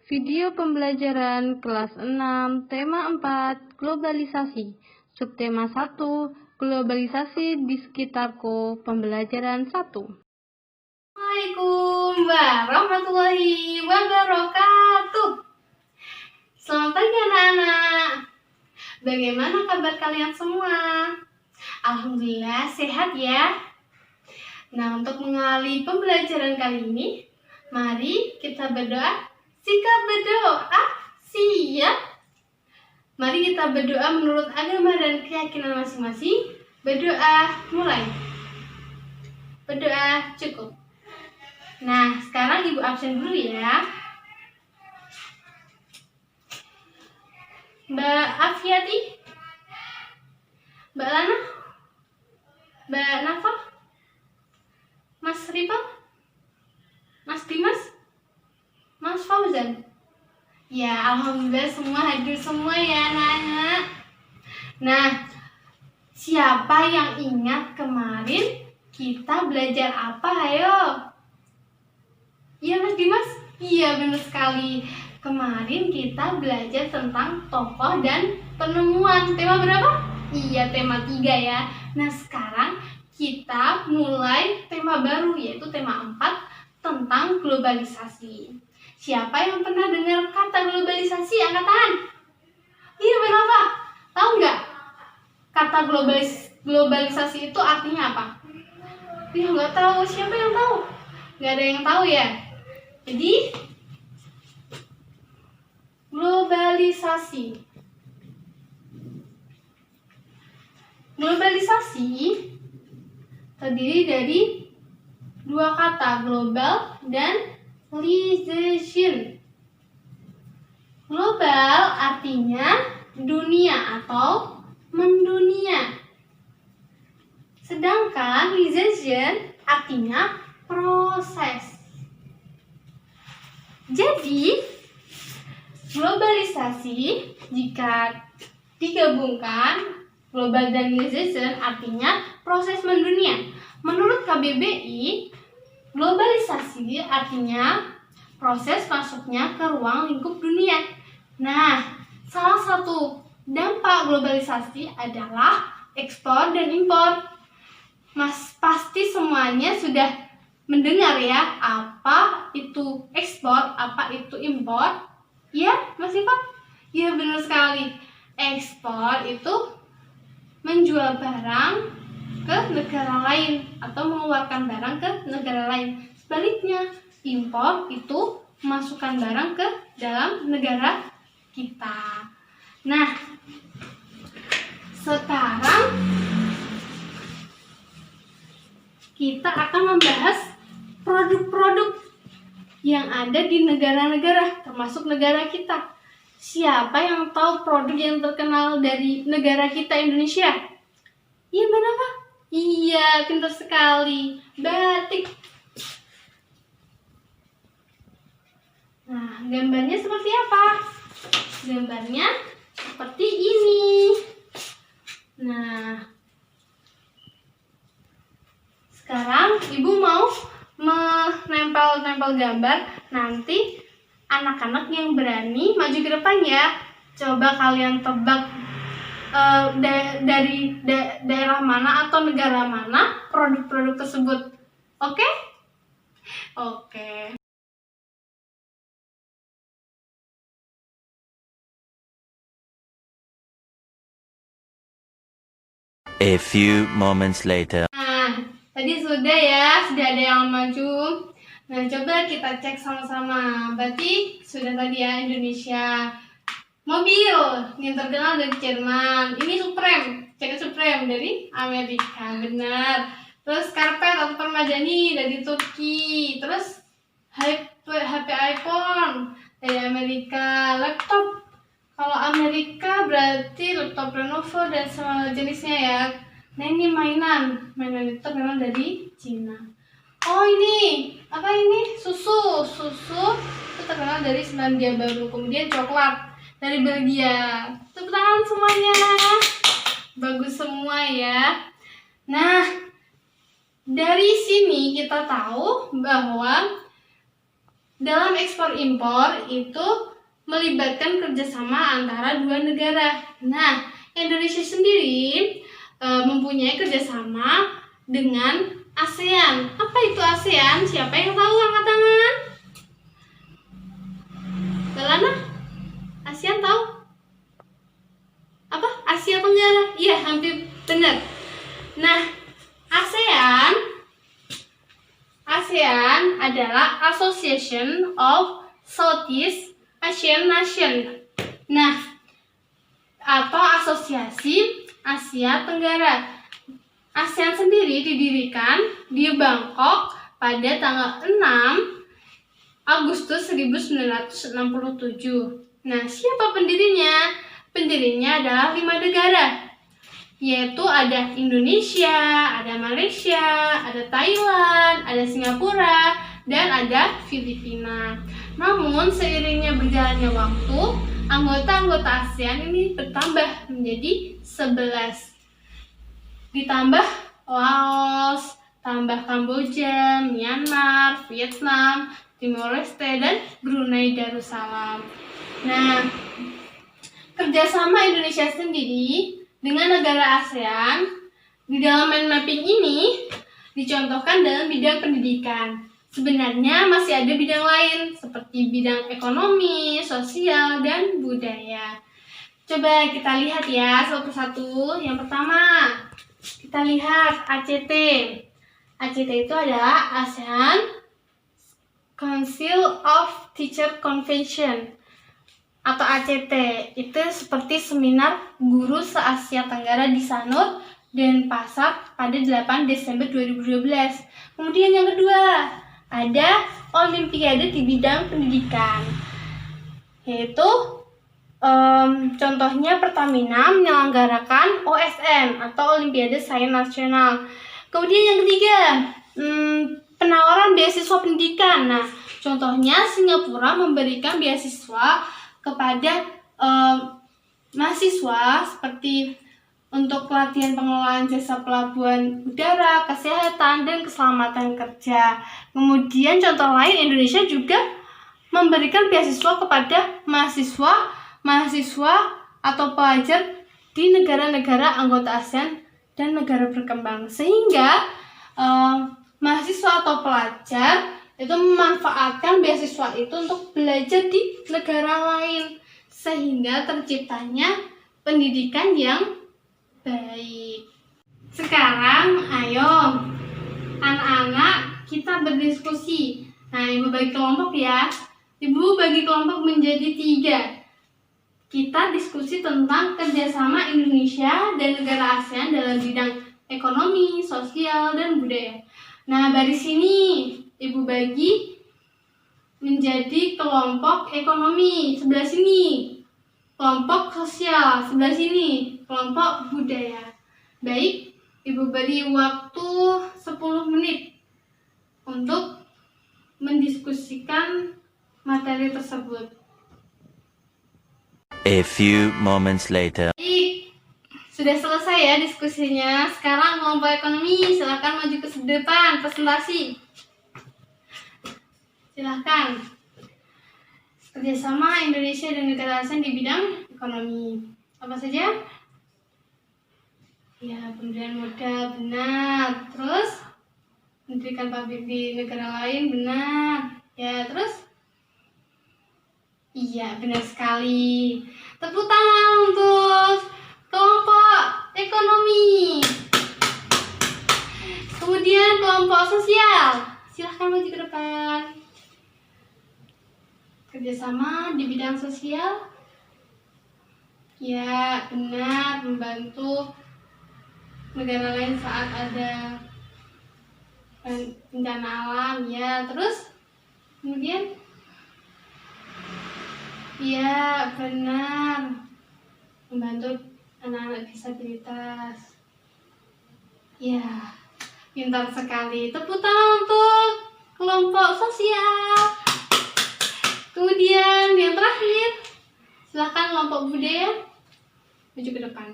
Video pembelajaran kelas 6, tema 4, globalisasi. Subtema 1, globalisasi di sekitarku, pembelajaran 1. Assalamualaikum warahmatullahi wabarakatuh. Selamat pagi anak-anak. Bagaimana kabar kalian semua? Alhamdulillah sehat ya. Nah, untuk mengawali pembelajaran kali ini, mari kita berdoa. Sikap berdoa, siap. Mari kita berdoa menurut agama dan keyakinan masing-masing. Berdoa mulai. Berdoa cukup. Nah, sekarang Ibu absen dulu ya. Mbak Afiati, Mbak Lana, Mbak Nafa, Mas Ripal, Mas Dimas, Mas Fauzan. Ya, alhamdulillah semua hadir semua ya anak-anak. Nah, siapa yang ingat kemarin kita belajar apa? Ayo. Iya Mas Dimas? Iya benar sekali. Kemarin kita belajar tentang tokoh dan penemuan. Tema berapa? Iya, tema 3 ya. Nah, sekarang kita mulai tema baru, yaitu tema 4 tentang globalisasi. Siapa yang pernah dengar kata globalisasi? Angkat tangan. Iya, berapa? Tahu nggak? Kata globalisasi itu artinya apa? Iya, nggak tahu. Siapa yang tahu? Nggak ada yang tahu ya? Jadi, globalisasi. Globalisasi terdiri dari dua kata, global dan globalization. Global artinya dunia atau mendunia. Sedangkan globalization artinya proses. Jadi, globalisasi jika digabungkan, global dan globalization artinya proses mendunia. Menurut KBBI, globalisasi artinya proses masuknya ke ruang lingkup dunia. Nah, salah satu dampak globalisasi adalah ekspor dan impor. Mas, pasti semuanya sudah mendengar ya, apa itu ekspor, apa itu impor? Ya, Mas Ivan? Ya, benar sekali. Ekspor itu menjual barang ke negara lain atau mengeluarkan barang ke negara lain. Sebaliknya, impor itu memasukkan barang ke dalam negara kita. Nah, sekarang kita akan membahas produk-produk yang ada di negara-negara, termasuk negara kita. Siapa yang tahu produk yang terkenal dari negara kita, Indonesia? Iya, benar Pak? Iya, pintar sekali. Batik. Nah, gambarnya seperti apa? Gambarnya seperti ini. Nah, sekarang Ibu mau menempel gambar. Nanti anak-anak yang berani maju ke depan ya. Coba kalian tebak dari daerah mana atau negara mana produk-produk tersebut. Oke? Oke. A few moments later. Nah, tadi sudah ada yang maju. Nah, coba kita cek sama-sama. Berarti sudah tadi ya, Indonesia. Mobil yang terkenal dari Jerman. Ini Supreme, jaket Supreme dari Amerika, benar. Terus karpet atau permadani dari Turki. Terus HP iPhone dari Amerika. Laptop, kalau Amerika berarti laptop Lenovo dan jenisnya ya. Nah, ini mainan itu terkenal dari Cina. Oh, ini apa ini? Susu itu terkenal dari Selandia Baru. Kemudian coklat dari Belgia. Tepuk tangan semuanya. Bagus semua ya. Nah, dari sini kita tahu bahwa Dalam ekspor-impor itu melibatkan kerjasama antara dua negara. Nah, Indonesia sendiri mempunyai kerjasama dengan ASEAN. Apa itu ASEAN? Siapa yang tahu? Angkat tangan. Lana? ASEAN tahu? Apa? Asia Tenggara? Iya, hampir benar. Nah, ASEAN adalah Association of Southeast Asian Nations. Nah, atau Asosiasi Asia Tenggara. ASEAN sendiri didirikan di Bangkok pada tanggal 6 Agustus 1967. Nah, siapa pendirinya? Pendirinya adalah 5 negara, yaitu ada Indonesia, ada Malaysia, ada Thailand, ada Singapura, dan ada Filipina. Namun, seiringnya berjalannya waktu, anggota-anggota ASEAN ini bertambah menjadi 11. Ditambah Laos, tambah Kamboja, Myanmar, Vietnam, Timor Leste, dan Brunei Darussalam. Nah, kerjasama Indonesia sendiri dengan negara ASEAN di dalam mind mapping ini dicontohkan dalam bidang pendidikan. Sebenarnya masih ada bidang lain seperti bidang ekonomi, sosial, dan budaya. Coba kita lihat ya satu-satu. Yang pertama, kita lihat ACT. ACT itu adalah ASEAN Council of Teacher Convention atau ACT. Itu seperti seminar guru se-Asia Tenggara di Sanur dan Pasar pada 8 Desember 2012. Kemudian yang kedua, ada Olimpiade di bidang pendidikan. Yaitu contohnya Pertamina menyelenggarakan OSN atau Olimpiade Sains Nasional. Kemudian yang ketiga, penawaran beasiswa pendidikan. Nah, contohnya Singapura memberikan beasiswa kepada mahasiswa seperti untuk pelatihan pengelolaan jasa pelabuhan udara, kesehatan, dan keselamatan kerja. Kemudian contoh lain, Indonesia juga memberikan beasiswa kepada mahasiswa atau pelajar di negara-negara anggota ASEAN dan negara berkembang, sehingga mahasiswa atau pelajar itu memanfaatkan beasiswa itu untuk belajar di negara lain, sehingga terciptanya pendidikan yang baik. Sekarang ayo anak-anak kita berdiskusi. Nah, Ibu bagi kelompok ya. Ibu bagi kelompok menjadi 3. Kita diskusi tentang kerjasama Indonesia dan negara ASEAN dalam bidang ekonomi, sosial, dan budaya. Nah, baris ini Ibu bagi menjadi kelompok ekonomi sebelah sini, kelompok sosial sebelah sini, kelompok budaya. Baik, Ibu beri waktu 10 menit untuk mendiskusikan materi tersebut. A few moments later. Baik, sudah selesai ya diskusinya. Sekarang kelompok ekonomi, silakan maju ke depan presentasi. Silakan. Kerjasama Indonesia dan negara ASEAN di bidang ekonomi. Apa saja? Ya, pemberian modal, benar. Terus, mendirikan pabrik di negara lain, benar. Ya, terus? Iya, benar sekali. Tepuk tangan untuk kelompok ekonomi. Kemudian kelompok sosial. Silahkan maju ke depan. Kerjasama di bidang sosial. Ya, benar. Membantu negara lain saat ada bencana alam. Ya, terus? Kemudian? Ya, benar. Membantu anak-anak disabilitas. Ya, pintar sekali. Tepuk tangan untuk kelompok sosial. Kemudian yang terakhir, silakan kelompok budaya maju ke depan.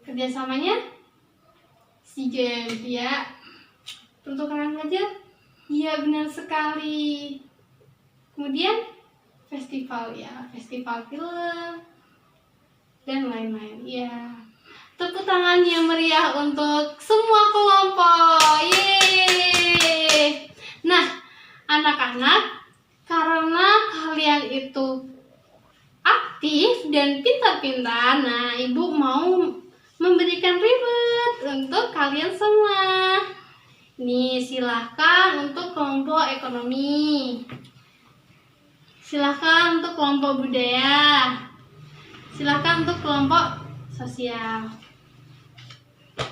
Kerjasamanya SEA Games ya. Peruntukan aja. Iya, benar sekali. Kemudian festival ya, festival film dan lain-lain. Ya, tepuk tangan yang meriah untuk semua kelompok. Yeay. Nah, anak-anak, karena kalian itu aktif dan pintar-pintar, nah ibu mau memberikan reward untuk kalian semua. Nih, silahkan untuk kelompok ekonomi, silahkan untuk kelompok budaya, silahkan untuk kelompok sosial.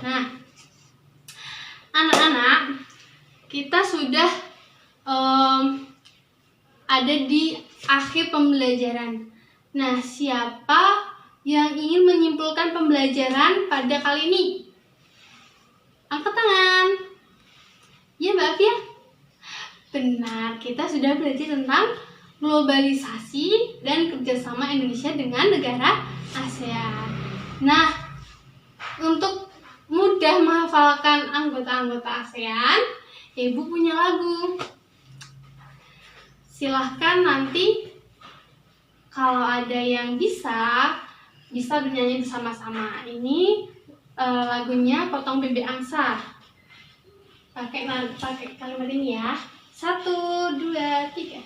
Nah, anak-anak, kita sudah ada di akhir pembelajaran. Nah, siapa yang ingin menyimpulkan pembelajaran pada kali ini? Angkat tangan. Ya, Mbak Afia? Benar, kita sudah belajar tentang globalisasi dan kerjasama Indonesia dengan negara ASEAN. Nah, untuk mudah menghafalkan anggota-anggota ASEAN, Ibu punya lagu. Silahkan nanti kalau ada yang bisa bernyanyi bersama-sama. Ini lagunya Potong Bebek Angsa. Pakai kalimat ini ya. 1, 2, 3.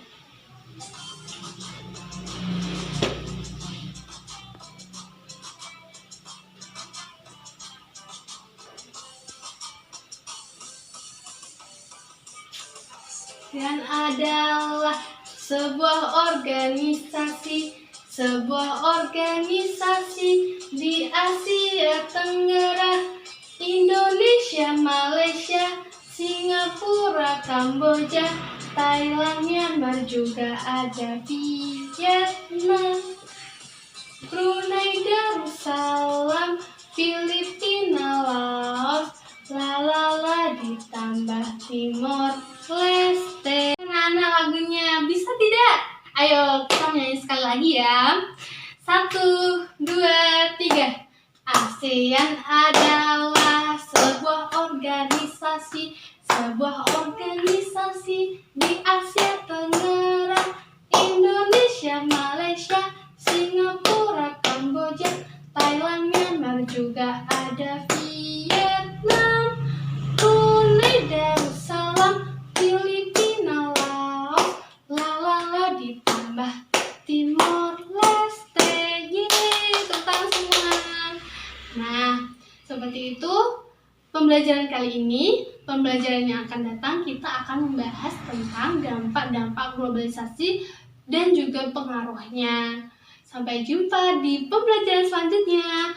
Dan adalah sebuah organisasi di Asia Tenggara, Indonesia, Malaysia, Singapura, Kamboja, Thailand, Myanmar, juga ada Vietnam, Brunei Darussalam, Filipina, Laos, lalala ditambah Timor Leste. Mana lagunya? Bisa tidak? Ayo kita nyanyi sekali lagi ya. 1, 2, 3. ASEAN adalah sebuah organisasi di Asia Tenggara, Indonesia, Malaysia, Singapura, Kamboja, Thailand, Myanmar, juga ada Vietnam, Brunei Darussalam, Filipina, Laos, lalala ditambah Timor Leste. Yeay, tentang semua. Nah, seperti itu pembelajaran kali ini. Pembelajaran yang akan datang kita akan membahas tentang dampak-dampak globalisasi dan juga pengaruhnya. Sampai jumpa di pembelajaran selanjutnya.